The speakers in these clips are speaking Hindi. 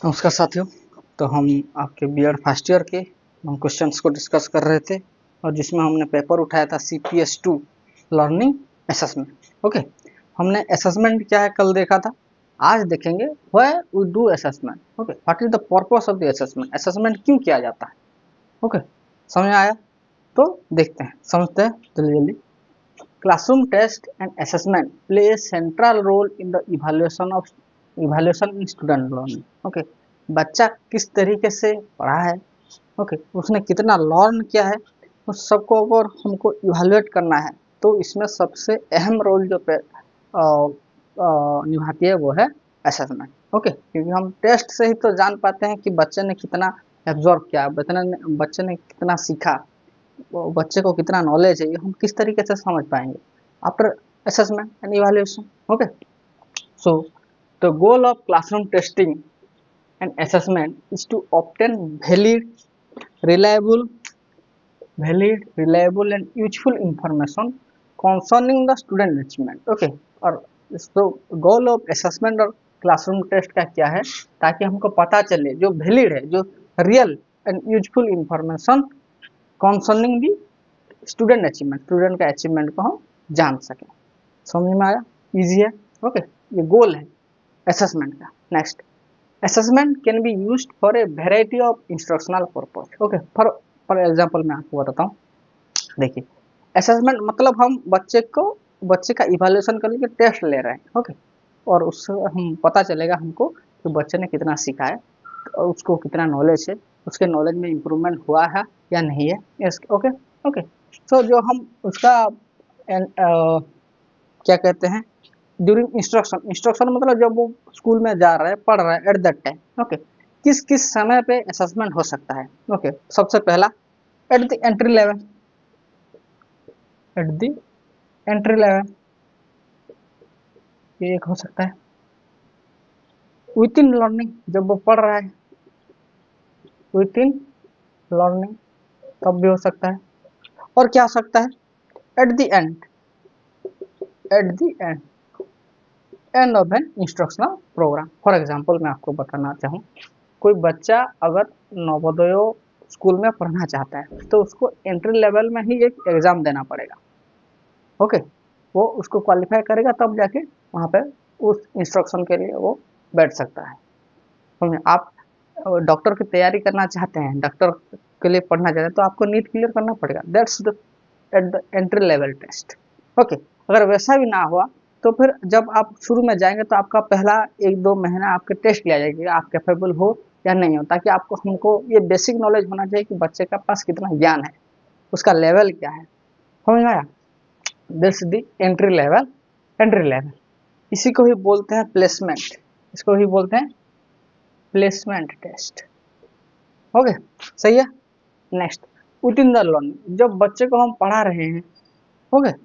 नमस्कार साथियों। तो हम आपके बीएड फर्स्ट ईयर के हम क्वेश्चंस को डिस्कस कर रहे थे और जिसमें हमने पेपर उठाया था CPS2 लर्निंग असेसमेंट। ओके, हमने असेसमेंट क्या है कल देखा था। आज देखेंगे why we do assessment. Okay, what is the purpose of the assessment, assessment क्यों किया जाता है। ओके, समझ में आया? तो देखते हैं, समझते हैं जल्दी जल्दी। Classroom test and assessment play a central role in the evaluation in student learning. Okay, बच्चा किस तरीके से पढ़ा है, ओके उसने कितना लर्न किया है, उस सबको अगर हमको इवेलुएट करना है तो इसमें सबसे अहम रोल जो निभाती है वो है असेसमेंट। ओके, क्योंकि हम टेस्ट से ही तो जान पाते हैं कि बच्चे ने कितना एब्जॉर्व किया, बच्चे ने कितना सीखा, बच्चे को कितना नॉलेज है, ये हम किस तरीके से समझ पाएंगे after assessment and evaluation. Okay, so the goal of classroom testing and assessment is to obtain reliable reliable and useful information concerning the student achievement. Okay, और तो गोल ऑफ असेसमेंट और क्लासरूम टेस्ट का क्या है, ताकि हमको पता चले जो वैलिड है, जो real and useful information concerning the student achievement, student का अचीवमेंट को हम जान सकें। समझ में आया? इजी है। ओके, ये गोल है असेसमेंट का। Next, assessment can be used for a variety of instructional purpose. Okay, for example मैं आपको बताता हूँ। देखिए, असेसमेंट मतलब हम बच्चे का इवैल्यूएशन करने के टेस्ट ले रहे हैं। ओके, और उससे हम पता चलेगा हमको कि बच्चे ने कितना सीखा है और उसको कितना नॉलेज है, उसके नॉलेज में इम्प्रूवमेंट हुआ है या नहीं है। ओके ओके, सो जो हम उसका क्या कहते हैं, ड्यूरिंग इंस्ट्रक्शन मतलब जब वो स्कूल में जा रहा है, पढ़ रहा है, एट दैट टाइम। ओके, किस किस समय पे असेसमेंट हो सकता है। ओके, सबसे पहला eight the entry level, eight the entry level ये एक हो सकता है। विद इन लर्निंग, जब वो पढ़ रहा है विद इन लर्निंग तब भी हो सकता है। और क्या हो सकता है, at the end, at the end of an instructional programme. For example मैं आपको बताना चाहूँ, कोई बच्चा अगर नवोदय स्कूल में पढ़ना चाहता है तो उसको एंट्री लेवल में ही एक एग्जाम देना पड़ेगा। ओके, वो उसको क्वालिफाई करेगा तब जाके वहाँ पे उस इंस्ट्रक्शन के लिए वो बैठ सकता है। समझे? आप डॉक्टर की तैयारी करना चाहते हैं, डॉक्टर के लिए पढ़ना चाहते हैं तो आपको नीट क्लियर करना पड़ेगा। That's the at the entry level test. Okay, अगर वैसा भी ना हुआ तो फिर जब आप शुरू में जाएंगे तो आपका पहला 1-2 महीना आपके टेस्ट लिया जाएगा कि आप कैपेबल हो या नहीं हो, ताकि आपको हमको ये बेसिक नॉलेज होना चाहिए कि बच्चे के पास कितना ज्ञान है, उसका लेवल क्या है। समझ में आया? This the entry level, entry level इसी को ही बोलते हैं प्लेसमेंट, इसको ही बोलते हैं प्लेसमेंट टेस्ट। ओके, सही है। Next, with in the learning, जब बच्चे को हम पढ़ा रहे हैं, ओके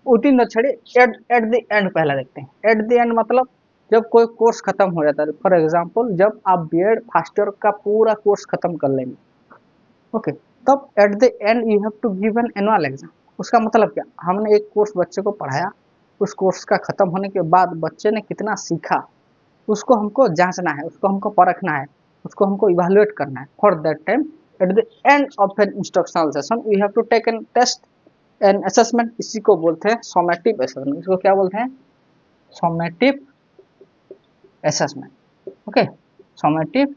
विद इन द छोड़िए, एट द एंड पहला देखते हैं। एट द एंड मतलब जब कोई कोर्स खत्म हो जाता है। फॉर एग्जांपल जब आप बीएड फर्स्ट ईयर का पूरा कोर्स खत्म कर लेंगे, ओके, तब at the end you have to give an annual exam. उसका मतलब क्या, हमने एक कोर्स बच्चे को पढ़ाया, उस कोर्स का खत्म होने के बाद बच्चे ने कितना सीखा उसको हमको जांचना है, उसको हमको परखना है, उसको हमको इवैल्यूएट करना है। For that time at the end of an instructional session we have to take an test and assessment. इसी को बोलते हैं सॉमेटिव असेसमेंट। इसको क्या बोलते हैं? सॉमेटिव असेसमेंट। ओके, सॉमेटिव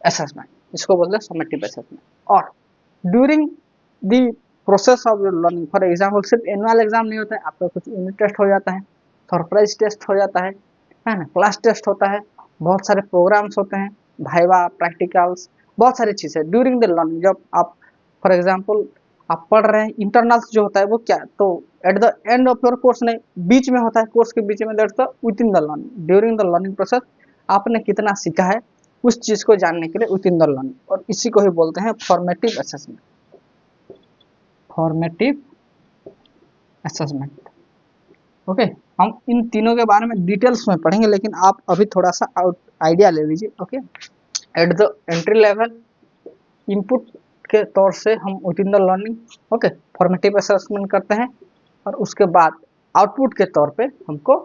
असेसमेंट, इसको बोलते हैं सॉमेटिव असेसमेंट। और during the process of your learning, for example सिर्फ एनुअल एग्जाम नहीं होता है, आपका कुछ यूनिट टेस्ट हो जाता है, सरप्राइज टेस्ट हो जाता है ना, क्लास टेस्ट होता है, बहुत सारे प्रोग्राम्स होते हैं, भाइवा, प्रैक्टिकल्स, बहुत सारी चीज़ें ड्यूरिंग द लर्निंग। जब आप फॉर एग्जाम्पल आप पढ़ रहे हैं, इंटरनल्स जो होता है वो क्या, तो eight the end of your course नहीं, बीच में होता है, कोर्स के बीच में, that's the with in the learning. During the learning process आपने कितना सीखा है उस चीज़ को जानने के लिए विद इन द लर्निंग, और इसी को ही बोलते हैं formative assessment, formative assessment. Okay, हम इन तीनों के बारे में डिटेल्स में पढ़ेंगे, लेकिन आप अभी थोड़ा सा आइडिया ले लीजिए। Okay, eight the entry level input के तौर से हम with in the learning, okay, formative assessment करते हैं, और उसके बाद आउटपुट के तौर पे हमको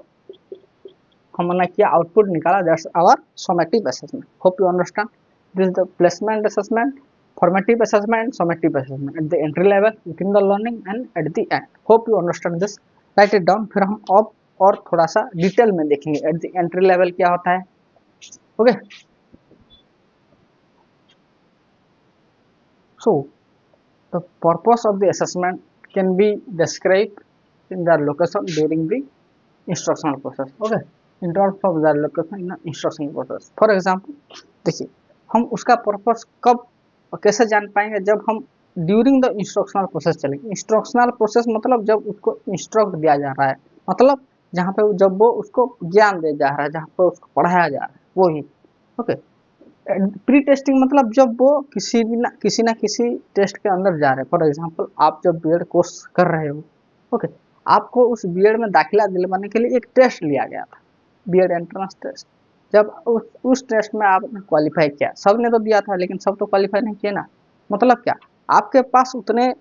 हमने किया आउटपुट निकाला, that's our summative assessment. Hope you understand. This is the placement assessment, formative assessment, summative assessment at the entry level, within the learning and at the end. Hope you understand this. Write it down. फिर हम अब और थोड़ा सा डिटेल में देखेंगे at the entry level क्या होता है. Okay. So the purpose of the assessment can be described in their location during the instructional process. Okay. In terms of their location in the instructional process. For example, देखिए हम उसका पर्पस कब और कैसे जान पाएंगे, जब हम ड्यूरिंग द इंस्ट्रक्शनल प्रोसेस चलेंगे. इंस्ट्रक्शनल प्रोसेस मतलब जब उसको इंस्ट्रक्ट दिया जा रहा है, मतलब जहाँ पे जब वो उसको ज्ञान दिया जा रहा है, जहाँ पे उसको पढ़ाया जा रहा है, वो ही. ओके. प्री टेस्टिंग मतलब जब वो किसी ना किसी टेस्ट के अंदर जा रहे हैं. फॉर एग्जाम्पल आप जब बीएड कोर्स कर रहे हो, ओके, आपको उस बीएड में दाखिला दिलवाने के लिए एक टेस्ट लिया गया था, बीएड एंट्रेंस टेस्ट. जब उस टेस्ट में आपने क्वालिफाई किया, सब ने तो दिया था लेकिन सब तो क्वालिफाई नहीं किए ना. मतलब क्या, आपके पास उतने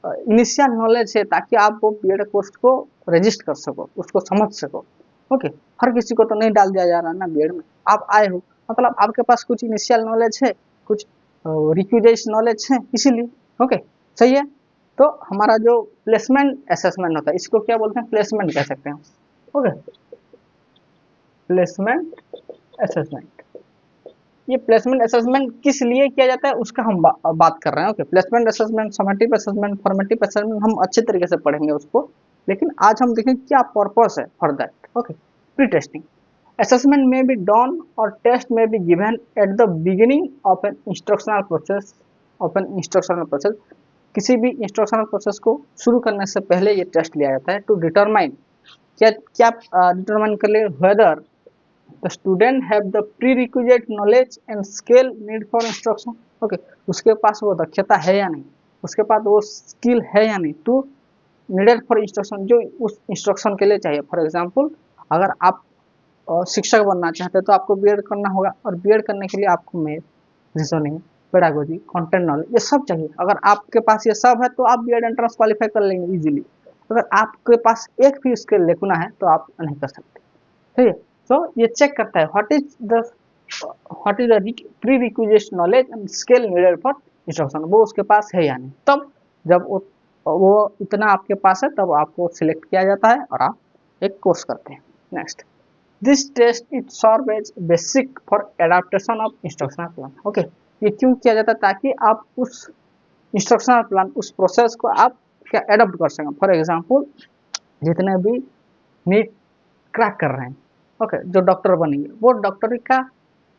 इनिशियल नॉलेज है ताकि आप वो बीएड कोर्स को रजिस्टर कर सको, उसको समझ सको. ओके. हर किसी को तो नहीं डाल दिया जा रहा ना बीएड में. आप आए हो मतलब आपके पास कुछ इनिशियल नॉलेज है, कुछ रिक्विजिट नॉलेज है, इसीलिए. ओके. सही है. तो हमारा जो प्लेसमेंट असेसमेंट होता है, इसको क्या बोलते हैं, प्लेसमेंट कह सकते हैं. ओके. Placement assessment. ये प्लेसमेंट असेसमेंट किस लिए किया जाता है उसका हम बात कर रहे हैं. Okay. Placement assessment, summative assessment, formative assessment हम अच्छे तरीके से पढ़ेंगे उसको, लेकिन आज हम देखें क्या पर्पस है for that. Okay. Pre testing assessment may be done or test may be given at the beginning of an instructional process. किसी भी इंस्ट्रक्शनल प्रोसेस को शुरू करने से पहले ये टेस्ट लिया जाता है टू डिटरमाइन, क्या डिटरमाइन कर ले, whether the student have the prerequisite knowledge and skill need for instruction. Okay. उसके पास वो दक्षता है या नहीं, उसके पास वो स्किल है या नहीं, टू नीडेड फॉर इंस्ट्रक्शन, जो उस इंस्ट्रक्शन के लिए चाहिए. फॉर एग्जाम्पल अगर आप शिक्षक बनना चाहते हैं तो आपको बीएड करना होगा, और बीएड करने के लिए आपको math, reasoning, pedagogy, content knowledge, ये सब चाहिए. अगर आपके पास ये सब है तो आप बीएड एंट्रेंस क्वालिफाई कर लेंगे इजीली. अगर आपके पास एक भी स्किल लेकुना है तो आप नहीं कर सकते. ठीक है. तो ये चेक करता है what is the pre requisite knowledge and skill needed for instruction, वो उसके पास है या नहीं. तब जब वो इतना आपके पास है तब आपको सिलेक्ट किया जाता है और आप एक कोर्स करते हैं. Next, this test is serve as basic for adaptation of instructional plan. Okay. ये क्यों किया जाता है, ताकि आप उस इंस्ट्रक्शनल प्लान, उस प्रोसेस को आप क्या एडप्ट कर सकें. फॉर एग्जांपल जितने भी नीट क्रैक कर रहे हैं, ओके, जो डॉक्टर बनेंगे, वो डॉक्टरी का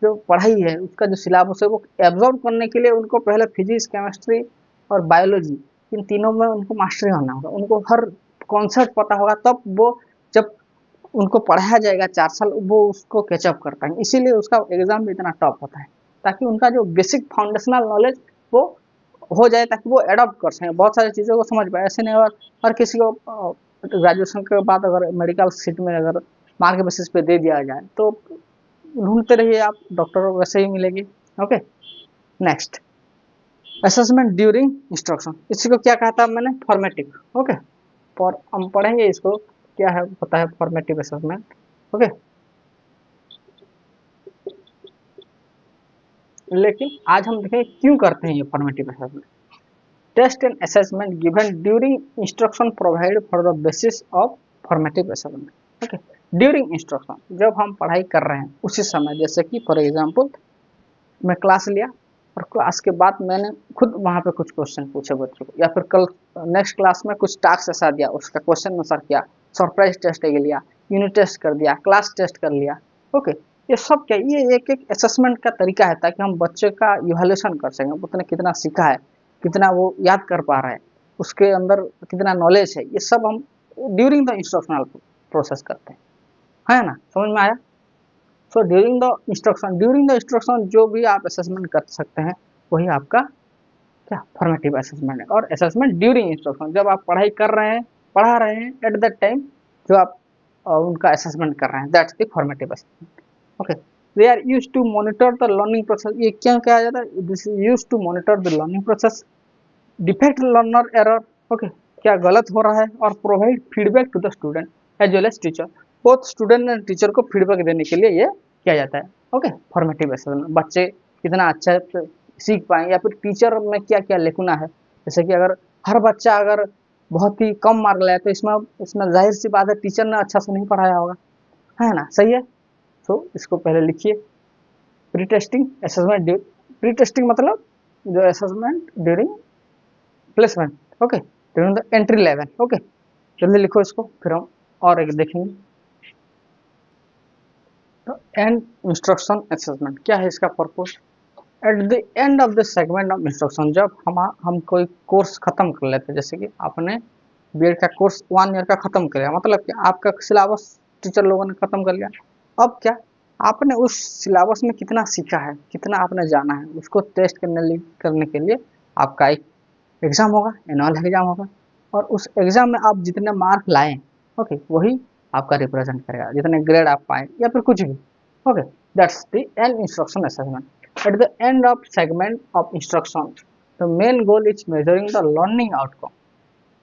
जो पढ़ाई है, उसका जो सिलेबस है, वो एब्जॉर्ब करने के लिए उनको पहले फिजिक्स, केमिस्ट्री और बायोलॉजी, इन तीनों में उनको मास्टरी होना होगा, उनको हर कॉन्सेप्ट पता होगा. तब वो जब उनको पढ़ाया जाएगा 4 साल, वो उसको कैचअप कर पाएंगे. इसीलिए उसका एग्जाम भी इतना टफ होता है, ताकि उनका जो बेसिक फाउंडेशनल नॉलेज वो हो जाए, ताकि वो एडॉप्ट कर सकें, बहुत सारी चीज़ों को समझ पाए. ऐसे नहीं हर किसी को ग्रेजुएशन के बाद अगर मेडिकल सीट में अगर मार्क बेसिस पे दे दिया जाए तो ढूंढते रहिए आप, डॉक्टर वैसे ही मिलेगी. Okay. Next, assessment during instruction. इसी को क्या कहता है मैंने, फॉर्मेटिव. ओके. और हम पढ़ेंगे इसको क्या है, होता है फॉर्मेटिव असेसमेंट. ओके. लेकिन आज हम देखें क्यों करते हैं ये formative assessment. Test and assessment given during instruction provide for the basis of formative assessment. Okay. During instruction, जब हम पढ़ाई कर रहे हैं उसी समय, जैसे कि फॉर एग्जांपल मैं क्लास लिया और क्लास के बाद मैंने खुद वहाँ पे कुछ क्वेश्चन पूछे बच्चों को, या फिर कल नेक्स्ट क्लास में कुछ टास्क ऐसा दिया, उसका क्वेश्चन आंसर किया, सरप्राइज टेस्ट लिया, यूनिट टेस्ट कर दिया, क्लास टेस्ट कर लिया. ओके. ये सब क्या, ये एक एक असेसमेंट का तरीका है, ताकि हम बच्चे का इवैल्यूएशन कर सकें, उसने कितना सीखा है, कितना वो याद कर पा रहा है, उसके अंदर कितना नॉलेज है. ये सब हम ड्यूरिंग द इंस्ट्रक्शनल प्रोसेस करते हैं, है ना. समझ में आया. सो ड्यूरिंग द इंस्ट्रक्शन जो भी आप असेसमेंट कर सकते हैं वही आपका क्या फॉर्मेटिव असेसमेंट है. और असेसमेंट ड्यूरिंग इंस्ट्रक्शन, जब आप पढ़ाई कर रहे हैं, पढ़ा रहे हैं, एट दैट टाइम जो आप उनका असेसमेंट कर रहे हैं, that's the formative assessment. Okay. They are used to monitor the learning process. ये क्यों कहा जाता है, this is used to monitor the learning process, defect learner error. Okay. क्या गलत हो रहा है, और provide feedback to the student as well as teacher. Both student and teacher को फीडबैक देने के लिए ये किया जाता है। ओके, फॉर्मेटिव असेसमेंट, बच्चे कितना अच्छा सीख पाए या फिर टीचर में क्या क्या लेकुना है। जैसे कि अगर हर बच्चा अगर बहुत ही कम मार्क लाया तो इसमें इसमें जाहिर सी बात है टीचर ने अच्छा से नहीं पढ़ाया होगा, है ना, सही है। तो इसको पहले लिखिए, pre testing assessment, pre testing मतलब जो assessment during placement, okay, during the entry level. Okay, जल्दी लिखो इसको, फिर हम और एक देखेंगे। तो एंड इंस्ट्रक्शन असेसमेंट क्या है इसका purpose? Eight the end of the segment of instruction, जब हम कोई कोर्स खत्म कर लेते हैं, जैसे कि आपने बीएड का कोर्स 1 ईयर का खत्म कर लिया, मतलब कि आपका सिलेबस टीचर लोगों ने खत्म कर लिया। अब क्या आपने उस सिलेबस में कितना सीखा है, कितना आपने जाना है, उसको टेस्ट करने के लिए आपका एक एग्जाम होगा, एनुअल एग्जाम होगा, और उस एग्जाम में आप जितने मार्क लाएं, ओके, वही आपका रिप्रेजेंट करेगा, जितने ग्रेड आप पाए या फिर कुछ भी। Okay, that's the end instruction assessment. At the end of segment of instruction, the main goal is measuring the learning outcome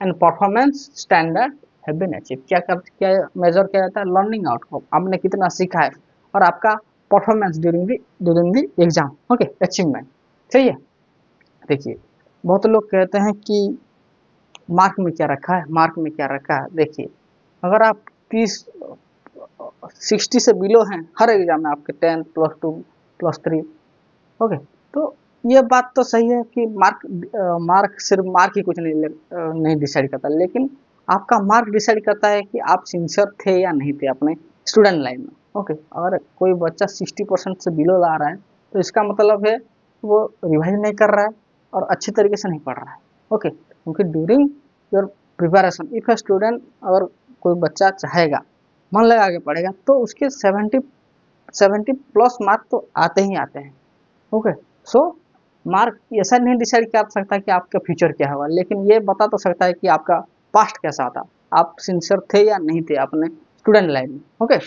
and performance standard have been achieved. क्या मेजर किया जाता है? लर्निंग आउटकम, आपने कितना सीखा है, और आपका performance during the exam. Okay, achievement, सही है। देखिए, बहुत लोग कहते हैं कि मार्क में क्या रखा है, मार्क में क्या रखा है। देखिए, अगर आप 60 से बिलो हैं हर एग्जाम में, आपके 10 +2 +3, ओके, तो ये बात तो सही है कि मार्क सिर्फ मार्क ही कुछ नहीं डिसाइड करता, लेकिन आपका मार्क डिसाइड करता है कि आप सिंसियर थे या नहीं थे अपने स्टूडेंट लाइफ में। ओके, अगर कोई बच्चा 60% से बिलो ला रहा है तो इसका मतलब है वो रिवाइज नहीं कर रहा है और अच्छी तरीके से नहीं पढ़ रहा है। ओके, क्योंकि during your preparation if a student, अगर कोई बच्चा चाहेगा, मन लगा के पढ़ेगा, तो उसके 70+ मार्क तो आते ही आते हैं। ओके, सो मार्क ऐसा नहीं डिसाइड कर सकता कि आपका फ्यूचर क्या होगा, लेकिन ये बता तो सकता है कि आपका पास्ट कैसा था, आप सिंसियर थे या नहीं थे अपने स्टूडेंट लाइफ में। ओके,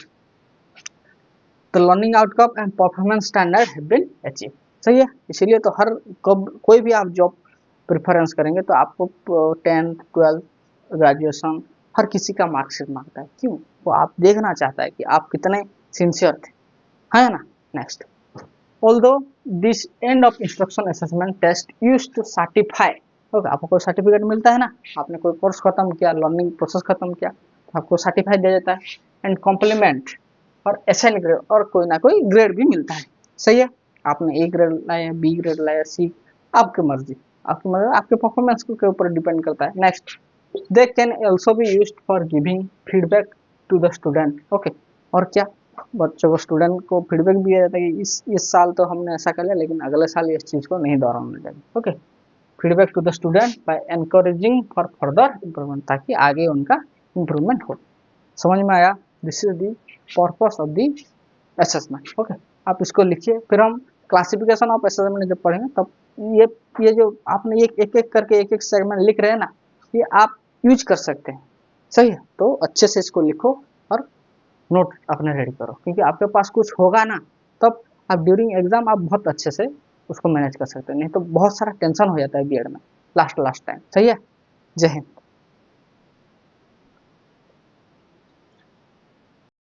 तो learning outcome and performance standard have been achieve, सही है। इसीलिए तो हर कोई भी आप जॉब प्रेफरेंस करेंगे तो आपको 10th 12th ग्रेजुएशन हर किसी का मार्कशीट मांगता है। क्यों? वो आप देखना चाहता है कि आप कितने सिंसियर थे, है ना। Next, although this end of instruction assessment test used to certify, okay, आपको कोई सर्टिफिकेट मिलता है ना, आपने कोई कोर्स खत्म किया, लर्निंग प्रोसेस खत्म किया, तो आपको सर्टिफाइड दिया जाता है, एंड कॉम्प्लीमेंट और असाइन ग्रेड, और कोई ना कोई ग्रेड भी मिलता है, सही है। आपने ए ग्रेड लाया, बी ग्रेड लाया, सी, आपकी मर्जी, आपके परफॉर्मेंस के ऊपर डिपेंड करता है। Next, they can also be used for giving feedback to the student, okay, और क्या बच्चों को, स्टूडेंट को फीडबैक भी दिया जाता है कि इस साल तो हमने ऐसा कर लिया, लेकिन अगले साल इस चीज़ को नहीं दोहराना चाहिए। Okay, feedback to the student by encouraging for further improvement, ताकि आगे उनका इम्प्रूवमेंट हो। समझ में आया? This is the purpose of the assessment. Okay, आप इसको लिखिए, फिर हम क्लासिफिकेशन ऑफ असेसमेंट जब पढ़ेंगे तब ये जो आपने एक एक करके एक एक सेगमेंट लिख रहे हैं ना, ये आप यूज कर सकते हैं, सही है। तो अच्छे से इसको लिखो और नोट अपने रेडी करो, क्योंकि आपके पास कुछ होगा ना, तब आप ड्यूरिंग एग्जाम आप बहुत अच्छे से उसको मैनेज कर सकते हैं, नहीं तो बहुत सारा टेंशन हो जाता है बीएड में लास्ट टाइम, सही है। जय हिंद।